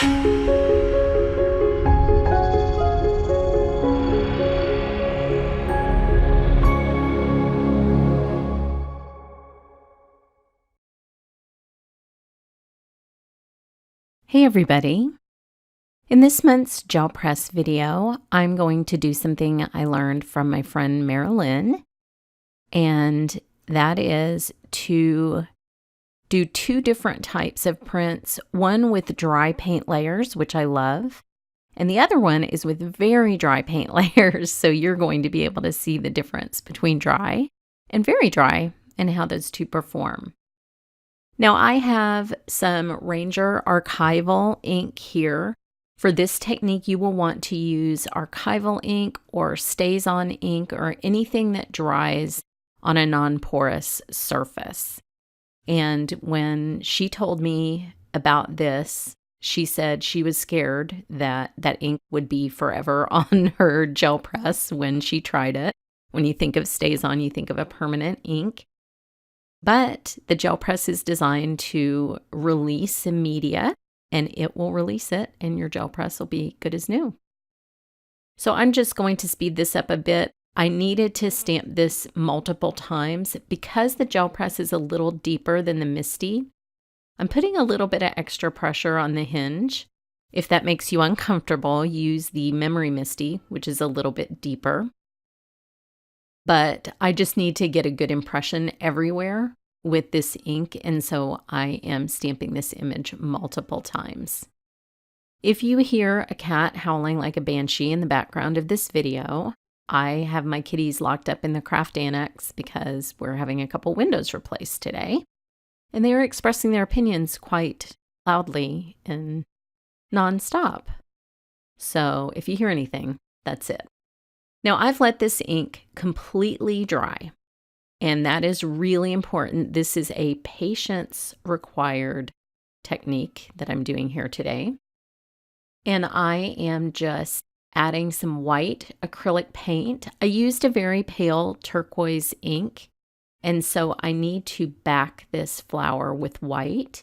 Hey everybody! In this month's gel press video, I'm going to do something I learned from my friend Marilyn, and that is to do two different types of prints, one with dry paint layers, which I love, and the other one is with very dry paint layers, so you're going to be able to see the difference between dry and very dry and how those two perform. Now I have some Ranger Archival ink here. For this technique, you will want to use archival ink or StazOn ink or anything that dries on a non-porous surface. And when she told me about this, she said she was scared that that ink would be forever on her gel press when she tried it. When you think of StazOn, you think of a permanent ink. But the gel press is designed to release media, and it will release it, and your gel press will be good as new. So I'm just going to speed this up a bit. I needed to stamp this multiple times because the gel press is a little deeper than the MISTI. I'm putting a little bit of extra pressure on the hinge. If that makes you uncomfortable, use the Memory MISTI, which is a little bit deeper. But I just need to get a good impression everywhere with this ink, and so I am stamping this image multiple times. If you hear a cat howling like a banshee in the background of this video, I have my kitties locked up in the craft annex because we're having a couple windows replaced today, and they are expressing their opinions quite loudly and nonstop. So if you hear anything, that's it. Now, I've let this ink completely dry, and that is really important. This is a patience-required technique that I'm doing here today. And I am just adding some white acrylic paint. I used a very pale turquoise ink, and so I need to back this flower with white.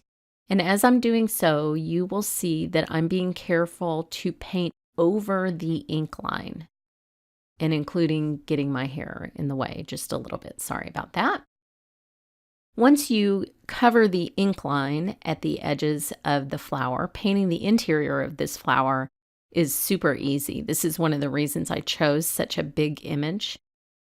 And as I'm doing so, you will see that I'm being careful to paint over the ink line, and including getting my hair in the way just a little bit. Sorry about that. Once you cover the ink line at the edges of the flower, painting the interior of this flower is super easy. This is one of the reasons I chose such a big image,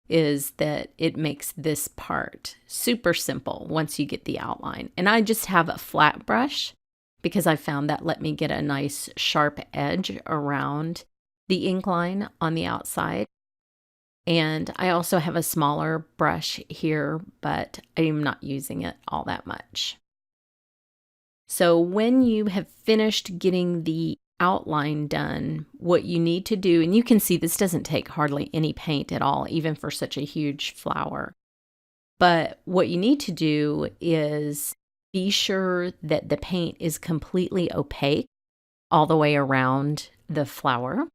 is that it makes this part super simple once you get the outline. And I just have a flat brush because I found that let me get a nice sharp edge around the ink line on the outside. And I also have a smaller brush here, but I'm not using it all that much. So when you have finished getting the outline done, what you need to do, and you can see this doesn't take hardly any paint at all, even for such a huge flower. But what you need to do is be sure that the paint is completely opaque all the way around the flower,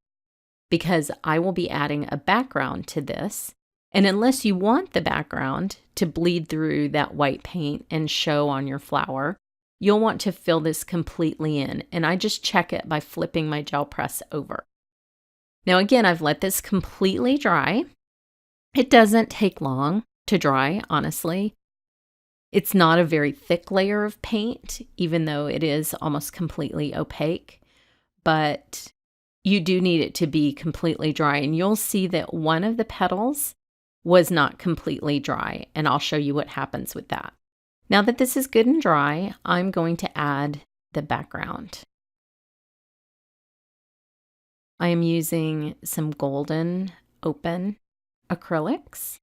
because I will be adding a background to this. And unless you want the background to bleed through that white paint and show on your flower, you'll want to fill this completely in. And I just check it by flipping my gel press over. Now again, I've let this completely dry. It doesn't take long to dry, honestly. It's not a very thick layer of paint, even though it is almost completely opaque, but you do need it to be completely dry, and you'll see that one of the petals was not completely dry, and I'll show you what happens with that. Now that this is good and dry, I'm going to add the background. I am using some golden open acrylics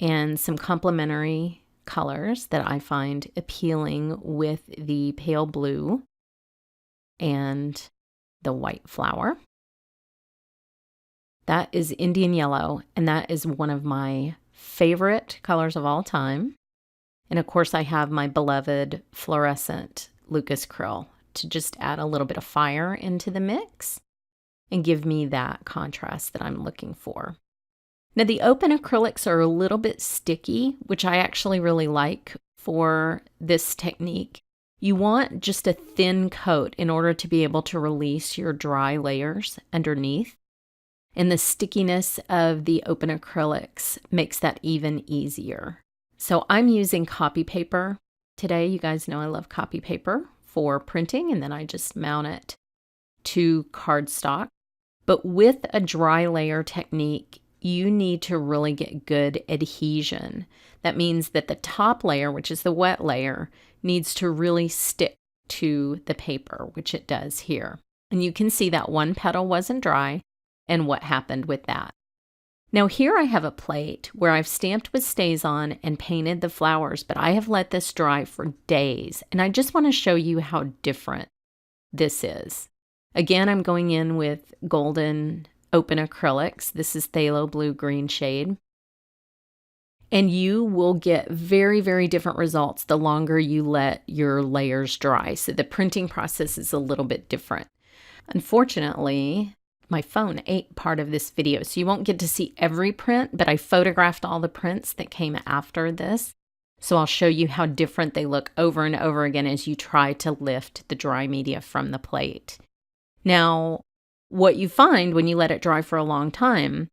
and some complementary colors that I find appealing with the pale blue and the white flower. That is Indian yellow, and that is one of my favorite colors of all time. And of course, I have my beloved fluorescent Lucas Krill to just add a little bit of fire into the mix and give me that contrast that I'm looking for. Now, the open acrylics are a little bit sticky, which I actually really like for this technique. You want just a thin coat in order to be able to release your dry layers underneath. And the stickiness of the open acrylics makes that even easier. So I'm using copy paper today. You guys know I love copy paper for printing, and then I just mount it to cardstock. But with a dry layer technique, you need to really get good adhesion. That means that the top layer, which is the wet layer, needs to really stick to the paper, which it does here. And you can see that one petal wasn't dry and what happened with that. Now here I have a plate where I've stamped with StazOn and painted the flowers, but I have let this dry for days, and I just want to show you how different this is. Again, I'm going in with golden open acrylics. This is phthalo blue green shade. And you will get very, very different results the longer you let your layers dry. So the printing process is a little bit different. Unfortunately, my phone ate part of this video, so you won't get to see every print, but I photographed all the prints that came after this. So I'll show you how different they look over and over again as you try to lift the dry media from the plate. Now, what you find when you let it dry for a long time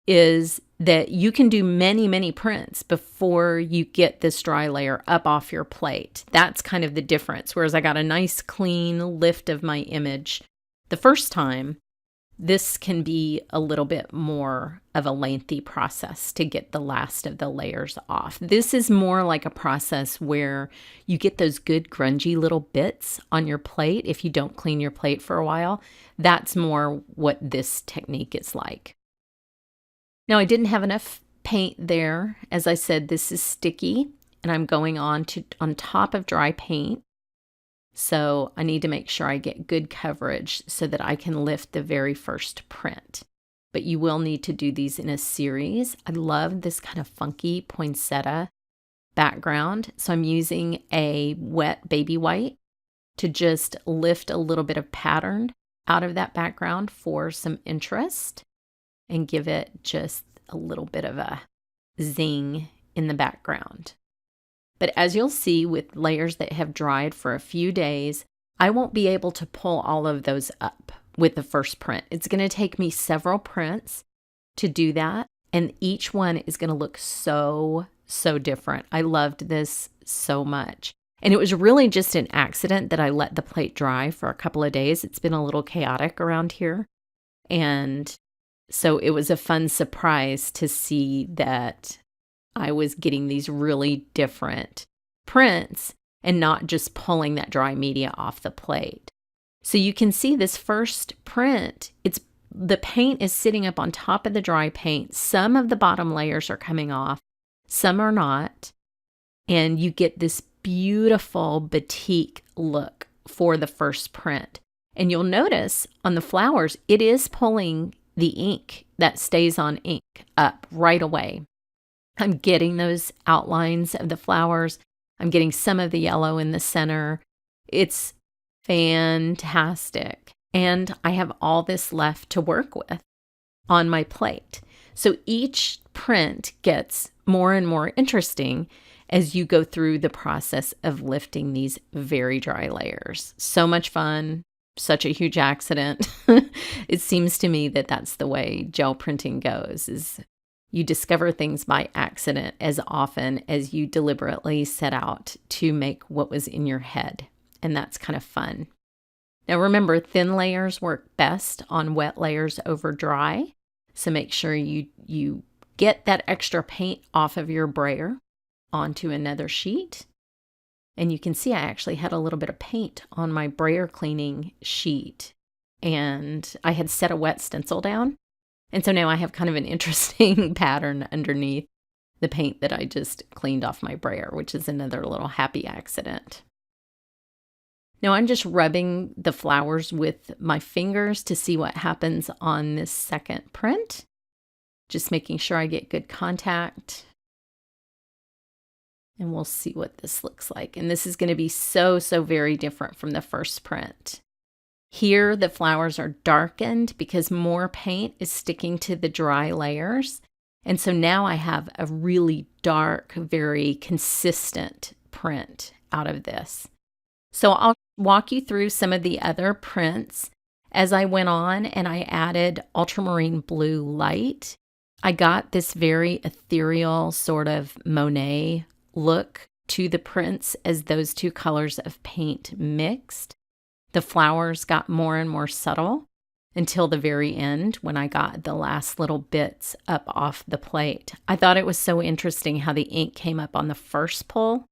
is that you can do many, many prints before you get this dry layer up off your plate. That's kind of the difference. Whereas I got a nice clean lift of my image the first time, this can be a little bit more of a lengthy process to get the last of the layers off. This is more like a process where you get those good grungy little bits on your plate if you don't clean your plate for a while. That's more what this technique is like. Now, I didn't have enough paint there. As I said, this is sticky, and I'm going on top of dry paint. So I need to make sure I get good coverage so that I can lift the very first print. But you will need to do these in a series. I love this kind of funky poinsettia background. So I'm using a wet baby white to just lift a little bit of pattern out of that background for some interest and give it just a little bit of a zing in the background. But as you'll see with layers that have dried for a few days, I won't be able to pull all of those up with the first print. It's going to take me several prints to do that, and each one is going to look so different. I loved this so much. And it was really just an accident that I let the plate dry for a couple of days. It's been a little chaotic around here. And so it was a fun surprise to see that I was getting these really different prints and not just pulling that dry media off the plate. So you can see this first print, the paint is sitting up on top of the dry paint. Some of the bottom layers are coming off, some are not. And you get this beautiful batik look for the first print. And you'll notice on the flowers, it is pulling the ink, that StazOn ink, up right away. I'm getting those outlines of the flowers. I'm getting some of the yellow in the center. It's fantastic. And I have all this left to work with on my plate. So each print gets more and more interesting as you go through the process of lifting these very dry layers. So much fun, such a huge accident. It seems to me that that's the way gel printing goes, is you discover things by accident as often as you deliberately set out to make what was in your head. And that's kind of fun. Now remember, thin layers work best on wet layers over dry. So make sure you get that extra paint off of your brayer onto another sheet. And you can see I actually had a little bit of paint on my brayer cleaning sheet. And I had set a wet stencil down. And so now I have kind of an interesting pattern underneath the paint that I just cleaned off my brayer, which is another little happy accident. Now I'm just rubbing the flowers with my fingers to see what happens on this second print. Just making sure I get good contact. And we'll see what this looks like. And this is going to be so very different from the first print. Here, the flowers are darkened because more paint is sticking to the dry layers. And so now I have a really dark, very consistent print out of this. So I'll walk you through some of the other prints as I went on, and I added ultramarine blue light. I got this very ethereal sort of Monet look to the prints as those two colors of paint mixed. The flowers got more and more subtle until the very end when I got the last little bits up off the plate. I thought it was so interesting how the ink came up on the first pull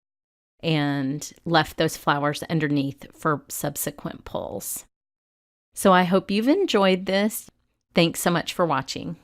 and left those flowers underneath for subsequent pulls. So I hope you've enjoyed this. Thanks so much for watching.